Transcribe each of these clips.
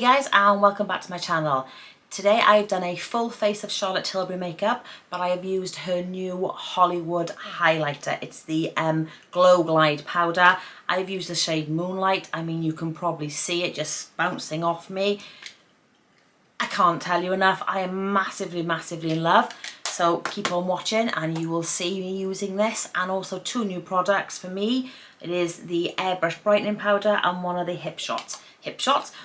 guys, and welcome back to my channel. Today I've done a full face of Charlotte Tilbury makeup, but I have used her new Hollywood highlighter. It's the Glow Glide powder. I've used the shade Moonlit. I mean, you can probably see it just bouncing off me. I can't tell you enough. I am massively in love. So keep on watching and you will see me using this, and also two new products for me. It is the Airbrush brightening powder and one of the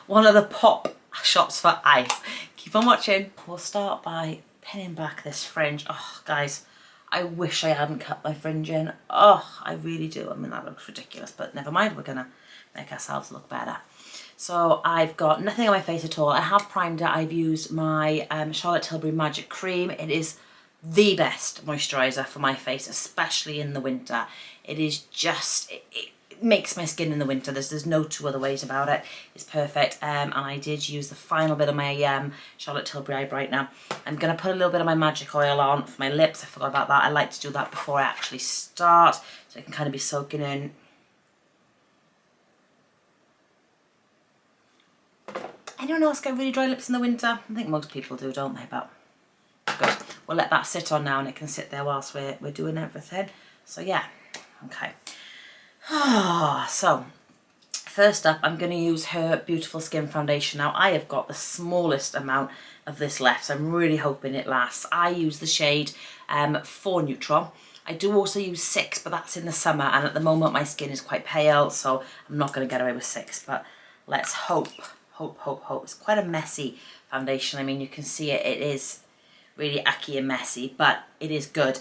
one of the pop shots for eyes. Keep on watching. We'll start by pinning back this fringe. Oh guys, I wish I hadn't cut my fringe in. Oh, I really do. I mean, that looks ridiculous, but never mind, we're gonna make ourselves look better. So I've got nothing on my face at all. I have primed it. I've used my Charlotte Tilbury Magic Cream. It is the best moisturiser for my face, especially in the winter. It is just, it makes my skin in the winter. There's no two other ways about it. It's perfect. And I did use the final bit of my Charlotte Tilbury eye brightener. I'm going to put a little bit of my magic oil on for my lips. I forgot about that. I like to do that before I actually start, so it can kind of be soaking in. Anyone else get really dry lips in the winter? I think most people do, don't they? But good. We'll let that sit on now, and it can sit there whilst we're doing everything. So yeah, okay. So first up, I'm going to use her Beautiful Skin foundation. Now I have got the smallest amount of this left, so I'm really hoping it lasts. I use the shade 4 Neutral. I do also use 6, but that's in the summer, and at the moment my skin is quite pale, so I'm not going to get away with 6, but let's hope. It's quite a messy foundation. I mean, you can see it, it is really icky and messy, but it is good.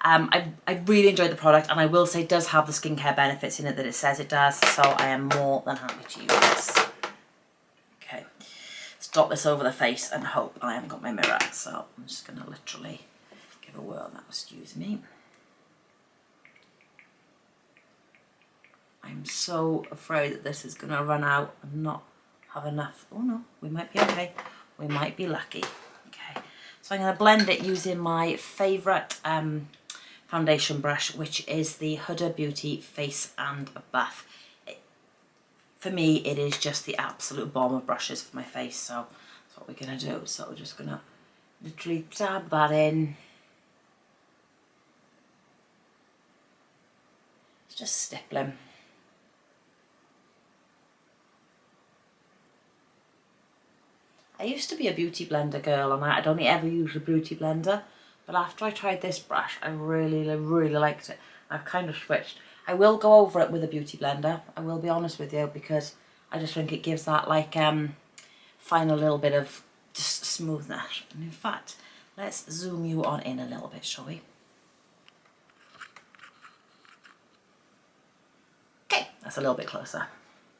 I really enjoyed the product, and I will say it does have the skincare benefits in it that it says it does, so I am more than happy to use this. Okay, let's dot this over the face and hope. I haven't got my mirror, so I'm just going to literally give a whirl now, excuse me. I'm so afraid that this is going to run out and not have enough. Oh no, we might be okay. We might be lucky. Okay, so I'm going to blend it using my favourite foundation brush, which is the Huda Beauty Face and Buff. For me, it is just the absolute bomb of brushes for my face, so that's what we're going to do. So we're just going to literally dab that in. It's just stippling. I used to be a beauty blender girl, and I'd only ever used a beauty blender, but after I tried this brush, I really liked it. I've kind of switched. I will go over it with a beauty blender, I will be honest with you, because I just think it gives that like final little bit of just smoothness. And in fact, let's zoom you on in a little bit, shall we? Okay, that's a little bit closer.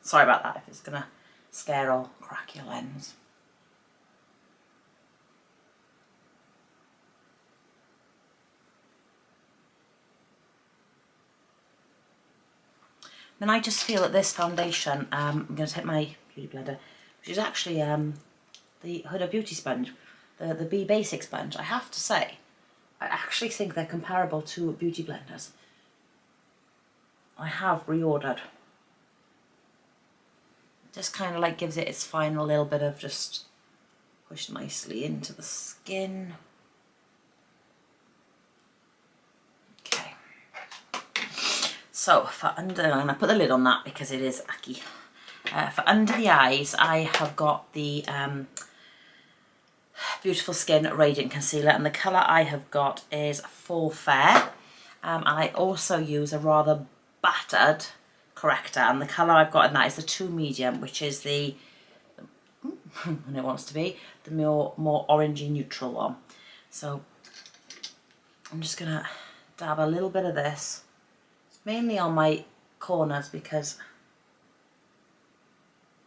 Sorry about that if it's gonna scare or crack your lens. And I just feel that this foundation, I'm going to take my beauty blender, which is actually the Huda Beauty sponge, the Be Basic sponge. I have to say, I actually think they're comparable to beauty blenders. I have reordered. Just kind of like gives it its final little bit of just push nicely into the skin. So for under, I'm going to put the lid on that because it is icky. For under the eyes, I have got the Beautiful Skin Radiant Concealer, and the colour I have got is Full Fair. And I also use a rather battered corrector, and the colour I've got in that is the 2 Medium, which is the, when it wants to be, the more orangey neutral one. So I'm just going to dab a little bit of this. Mainly on my corners, because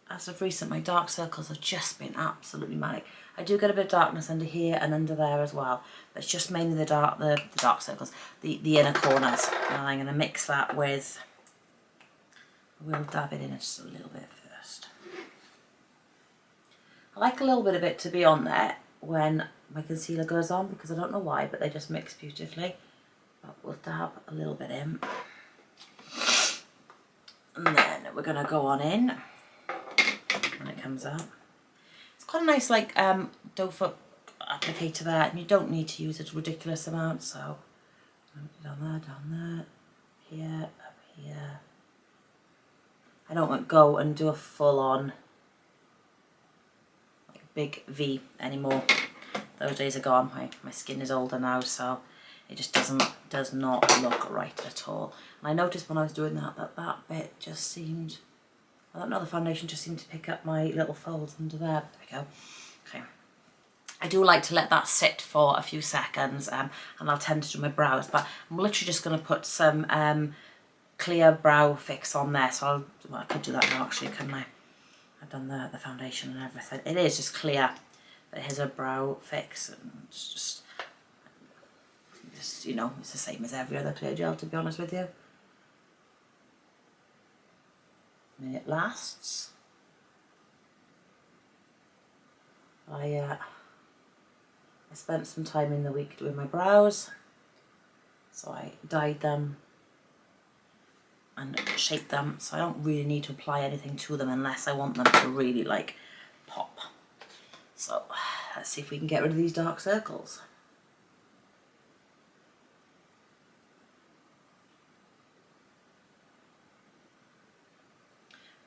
as of recent my dark circles have just been absolutely manic. I do get a bit of darkness under here and under there as well, but it's just mainly the dark circles, the inner corners. And I'm going to mix that with, we'll dab it in just a little bit first. I like a little bit of it to be on there when my concealer goes on, because I don't know why, but they just mix beautifully. But we'll dab a little bit in. And then we're going to go on in when it comes out. quite a nice like doe foot applicator there, and you don't need to use a ridiculous amount. So down there, here, up here. I don't want to go and do a full on like big V anymore. Those days are gone. My skin is older now, so it just does not look right at all. And I noticed when I was doing that bit just seemed, I don't know, the foundation just seemed to pick up my little folds under there. There we go. Okay. I do like to let that sit for a few seconds, and I'll tend to do my brows, but I'm literally just going to put some clear brow fix on there. So I could do that now actually, couldn't I? I've done the foundation and everything. It is just clear, but here's a brow fix, and it's just, you know, it's the same as every other clear gel, to be honest with you. I mean, it lasts. I spent some time in the week doing my brows, so I dyed them and shaped them, so I don't really need to apply anything to them unless I want them to really like pop. So let's see if we can get rid of these dark circles.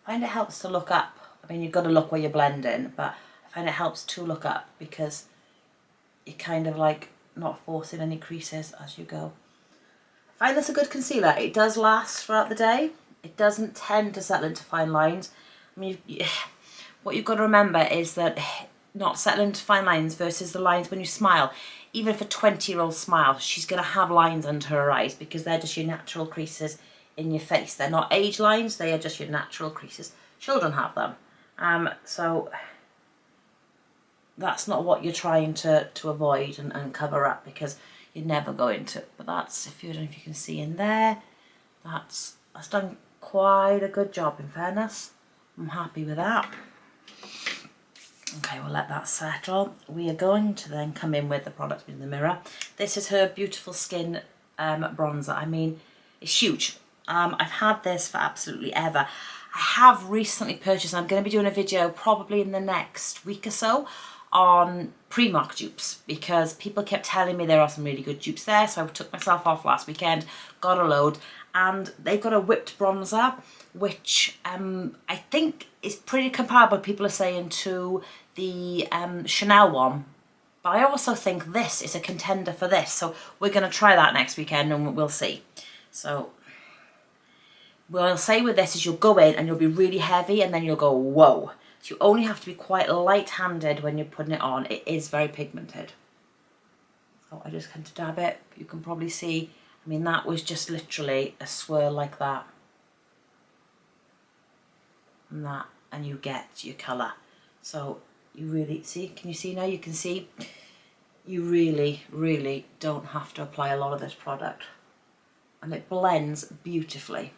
I find it helps to look up. I mean, you've got to look where you're blending, but I find it helps to look up because you're kind of like not forcing any creases as you go. I find this a good concealer. It does last throughout the day. It doesn't tend to settle into fine lines. I mean, what you've got to remember is that not settling into fine lines versus the lines when you smile. Even if a 20-year-old smiles, she's going to have lines under her eyes because they're just your natural creases in your face. They're not age lines, they are just your natural creases. Children have them. So that's not what you're trying to avoid and cover up, because you're never going to. But that's, if you don't know if you can see in there, that's done quite a good job, in fairness. I'm happy with that. Okay, we'll let that settle. We are going to then come in with the product in the mirror. This is her Beautiful Skin bronzer. I mean, it's huge. I've had this for absolutely ever. I have recently purchased, and I'm going to be doing a video probably in the next week or so on Primark dupes, because people kept telling me there are some really good dupes there. So I took myself off last weekend, got a load, and they've got a whipped bronzer, which I think is pretty comparable, people are saying, to the Chanel one. But I also think this is a contender for this. So we're going to try that next weekend and we'll see. So what I'll say with this is you'll go in and you'll be really heavy and then you'll go, whoa. So you only have to be quite light-handed when you're putting it on. It is very pigmented. So I just kind of dab it. You can probably see, I mean, that was just literally a swirl like that. And that, and you get your colour. So you really, see, can you see now? You can see you really, really don't have to apply a lot of this product. And it blends beautifully.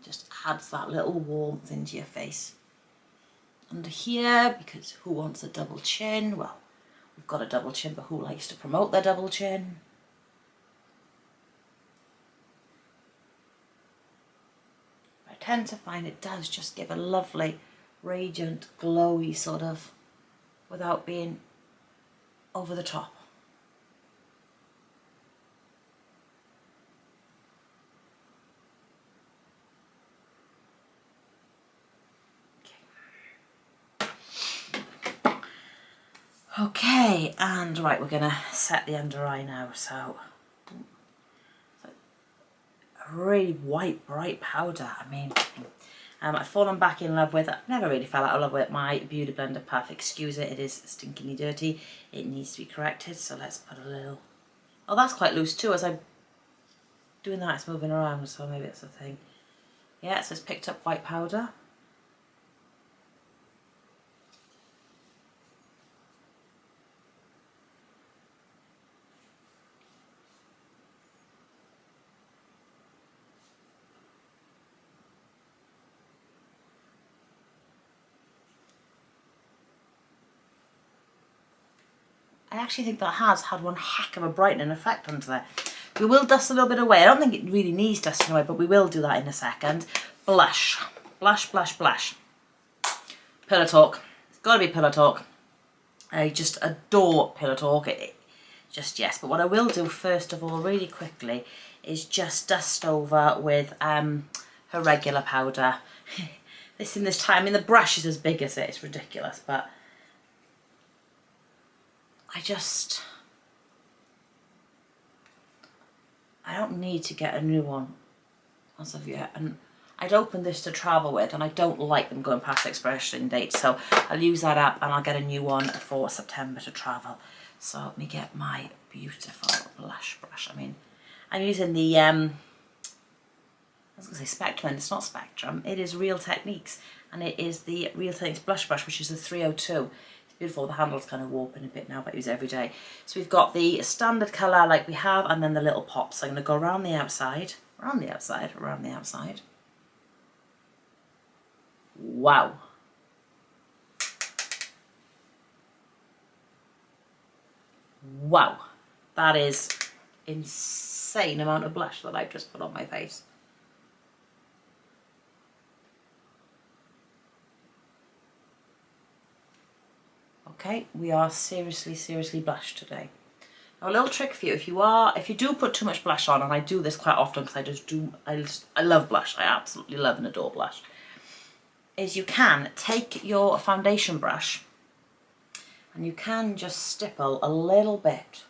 Just adds that little warmth into your face. Under here, because who wants a double chin? Well, we've got a double chin, but who likes to promote their double chin? I tend to find it does just give a lovely, radiant, glowy sort of, without being over the top. Okay, and right, we're going to set the under eye now. So a really white, bright powder. I mean, I've fallen back in love with, I've never really fell out of love with my Beauty Blender Puff. Excuse it, it is stinkingly dirty. It needs to be corrected, so let's put a little, oh, that's quite loose too. As I'm doing that, it's moving around, so maybe it's a thing. Yeah, so it's picked up white powder. I actually think that has had one heck of a brightening effect onto there. We will dust a little bit away. I don't think it really needs dusting away, but we will do that in a second. Blush, blush, blush, blush. Pillow Talk. It's got to be Pillow Talk. I just adore Pillow Talk. Just yes, but what I will do first of all, really quickly, is just dust over with her regular powder. This time, I mean, the brush is as big as it. It's ridiculous, but I don't need to get a new one as of yet. And I'd opened this to travel with, and I don't like them going past expiration date, so I'll use that up and I'll get a new one for September to travel. So let me get my beautiful blush brush. I mean, I'm using the I was going to say Spectrum, it's not Spectrum, it is Real Techniques, and it is the Real Techniques blush brush, which is the 302. It's beautiful, the handle's kind of warping a bit now, but I use it every day. So we've got the standard colour like we have, and then the little pops. So I'm going to go around the outside, around the outside, around the outside. Wow. Wow. That is insane amount of blush that I've just put on my face. Okay, we are seriously blushed today. Now, a little trick for you, if you do put too much blush on, and I do this quite often because I love blush, I absolutely love and adore blush, is you can take your foundation brush and you can just stipple a little bit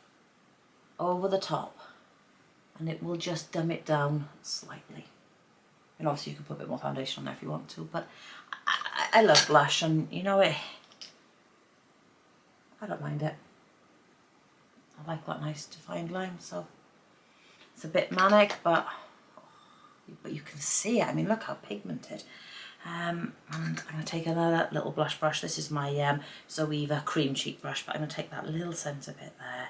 over the top, and it will just dumb it down slightly. And obviously you can put a bit more foundation on there if you want to, but I love blush, and you know it. I don't mind it. I like that nice defined line, so it's a bit manic, but you can see it. I mean, look how pigmented. And I'm going to take another little blush brush. This is my Zoeva cream cheek brush, but I'm going to take that little centre bit there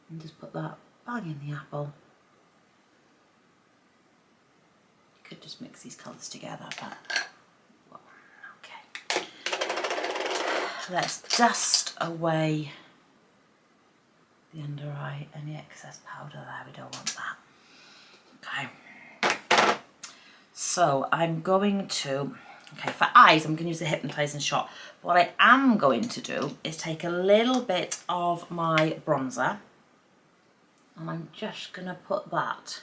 and just put that bang in the apple. You could just mix these colours together, but well, okay. Let's dust away the under eye, any excess powder there, we don't want that. Okay, so I'm going to, for eyes I'm going to use the hypnotising shot. What I am going to do is take a little bit of my bronzer, and I'm just going to put that.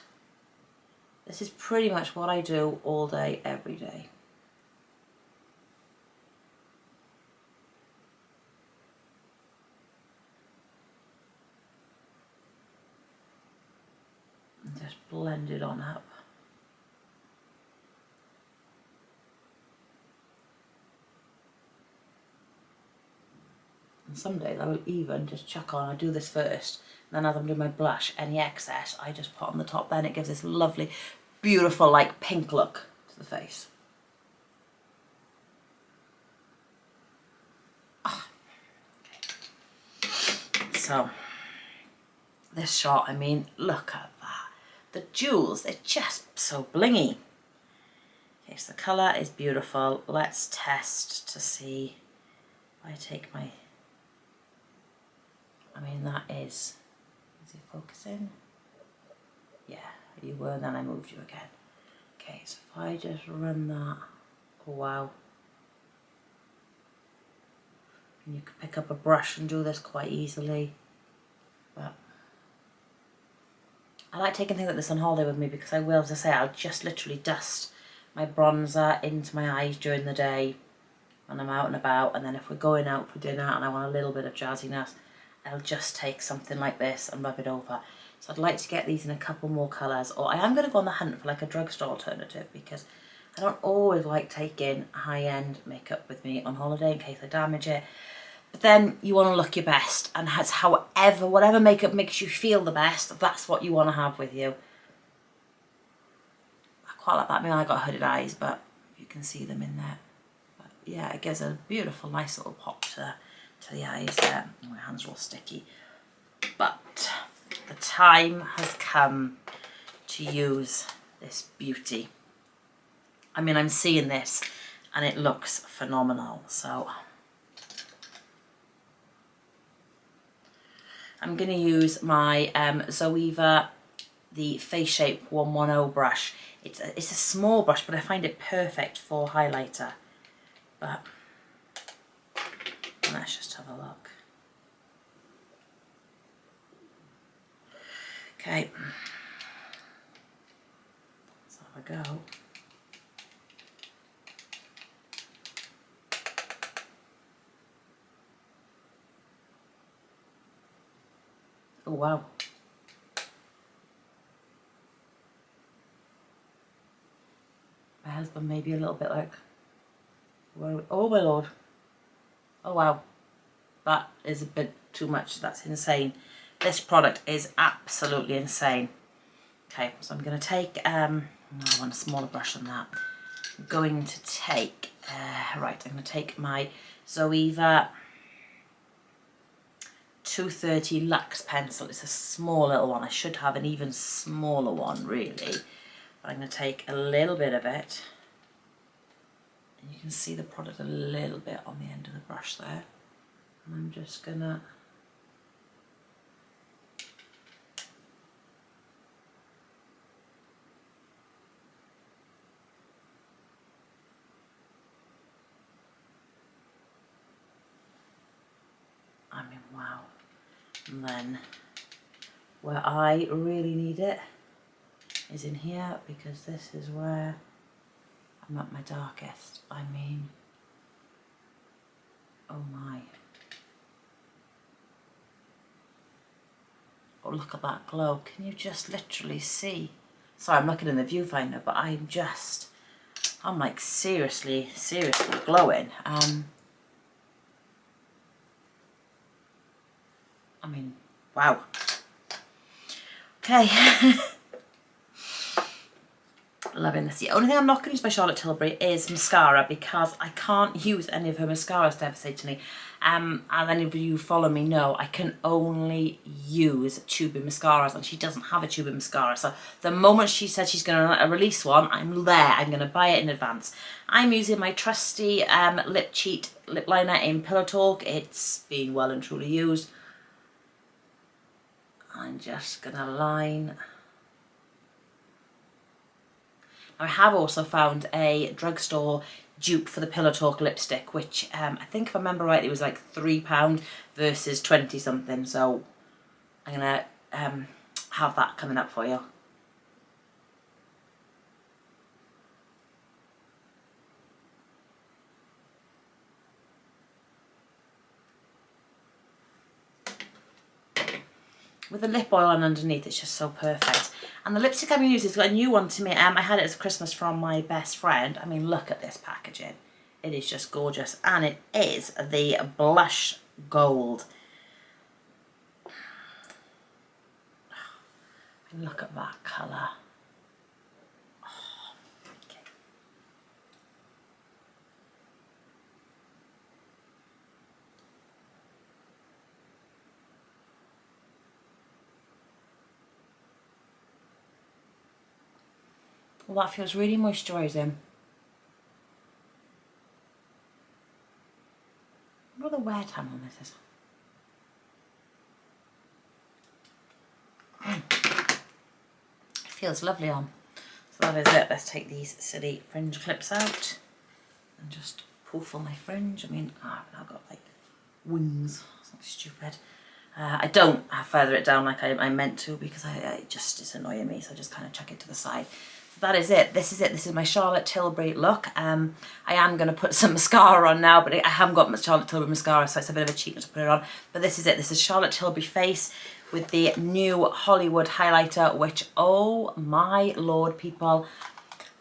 This is pretty much what I do all day, every day. And just blend it on up. And some days I will even just chuck on, I do this first, and then as I'm doing my blush, any excess I just put on the top, then it gives this lovely, beautiful, like pink look to the face. Oh. Okay. So, this shot, I mean, look at that. The jewels, they're just so blingy. Okay, so the colour is beautiful. Let's test to see if I take my, I mean, that is it focusing? Yeah, you were, then I moved you again. Okay, so if I just run that, oh wow. And you can pick up a brush and do this quite easily. But I like taking things like this on holiday with me because I will, as I say, I'll just literally dust my bronzer into my eyes during the day when I'm out and about, and then if we're going out for dinner and I want a little bit of jazziness, I'll just take something like this and rub it over. So I'd like to get these in a couple more colours, or I am going to go on the hunt for like a drugstore alternative because I don't always like taking high-end makeup with me on holiday in case I damage it. But then you want to look your best, and that's whatever makeup makes you feel the best, that's what you want to have with you. I quite like that. I mean, I got hooded eyes, but you can see them in there. But yeah, it gives a beautiful, nice little pop to the eyes there. My hands are all sticky. But the time has come to use this beauty. I mean, I'm seeing this and it looks phenomenal. So I'm going to use my Zoeva, the Face Shape 110 brush. It's a small brush, but I find it perfect for highlighter. but let's just have a look. Okay, let's have a go. Oh wow. My husband may be a little bit like, oh my lord. Oh wow. That is a bit too much. That's insane. This product is absolutely insane. Okay, so I'm going to take, I want a smaller brush than that. I'm going to take, right, I'm going to take my Zoeva 230 Luxe pencil. It's a small little one. I should have an even smaller one really. But I'm going to take a little bit of it. And you can see the product a little bit on the end of the brush there. And I'm just going to wow. And then where I really need it is in here, because this is where I'm at my darkest. I mean, oh my. Oh, look at that glow. Can you just literally see? Sorry, I'm looking in the viewfinder, but I'm like seriously glowing. I mean, wow. Okay. Loving this. The only thing I'm not going to use by Charlotte Tilbury is mascara, because I can't use any of her mascaras, devastatingly. And any of you who follow me know I can only use tubing mascaras, and she doesn't have a tubing mascara. So the moment she says she's going to release one, I'm there. I'm going to buy it in advance. I'm using my trusty Lip Cheat lip liner in Pillow Talk. It's been well and truly used. I'm just going to line. I have also found a drugstore dupe for the Pillow Talk lipstick, which I think if I remember right, it was like £3 versus 20 something. So I'm going to have that coming up for you. With the lip oil on underneath, it's just so perfect. And the lipstick I'm using is a new one to me. I had it as a Christmas from my best friend. I mean, look at this packaging. It is just gorgeous. And it is the Blush Gold. Look at that colour. Well, that feels really moisturising. What the wear time on this is. It feels lovely on. So that is it. Let's take these silly fringe clips out and just poof on my fringe. I mean, I've got like wings. Something stupid. I don't feather it down like I meant to, because it's annoying me, so I just kind of chuck it to the side. So that is it. This is it. This is my Charlotte Tilbury look. I am going to put some mascara on now, but I haven't got my Charlotte Tilbury mascara, so it's a bit of a cheat to put it on. But this is it. This is Charlotte Tilbury face with the new Hollywood highlighter, which, oh my lord, people,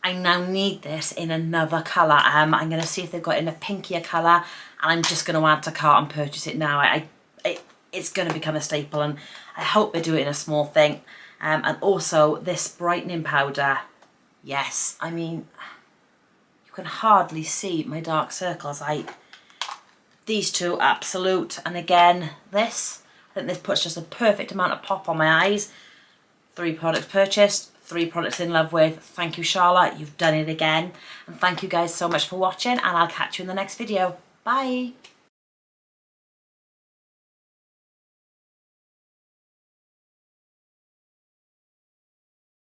I now need this in another colour. I'm going to see if they've got it in a pinkier colour, and I'm just going to add to cart and purchase it now. It's going to become a staple, and I hope they do it in a small thing. And also this brightening powder, yes, I mean, you can hardly see my dark circles. These two, absolute. And again, this, I think this puts just a perfect amount of pop on my eyes. 3 products purchased, 3 products in love with. Thank you, Charlotte, you've done it again. And thank you guys so much for watching, and I'll catch you in the next video. Bye.